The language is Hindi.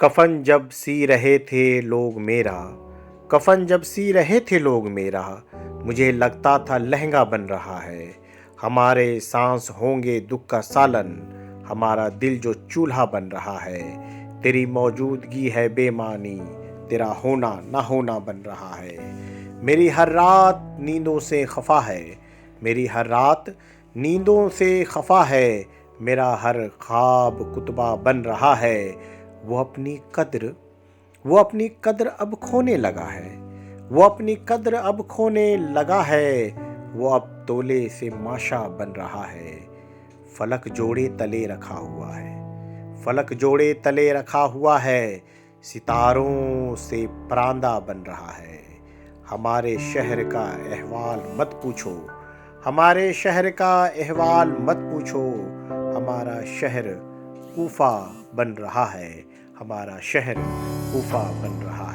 कफन जब सी रहे थे लोग मेरा, कफन जब सी रहे थे लोग मेरा, मुझे लगता था लहंगा बन रहा है। हमारे सांस होंगे दुख का सालन, हमारा दिल जो चूल्हा बन रहा है। तेरी मौजूदगी है बेमानी, तेरा होना ना होना बन रहा है। मेरी हर रात नींदों से खफा है, मेरी हर रात नींदों से खफा है। मेरा हर ख्वाब कुतबा बन रहा है। वो अपनी कद्र वो अपनी कद्र अब खोने लगा है। वो अपनी कद्र अब खोने लगा है। वो अब तोले से माशा बन रहा है। फलक जोड़े तले रखा हुआ है, फलक जोड़े तले रखा हुआ है। सितारों से परांदा बन रहा है। हमारे शहर का अहवाल मत पूछो, हमारे शहर का अहवाल मत पूछो। हमारा शहर कूफा बन रहा है, हमारा शहर कूफा बन रहा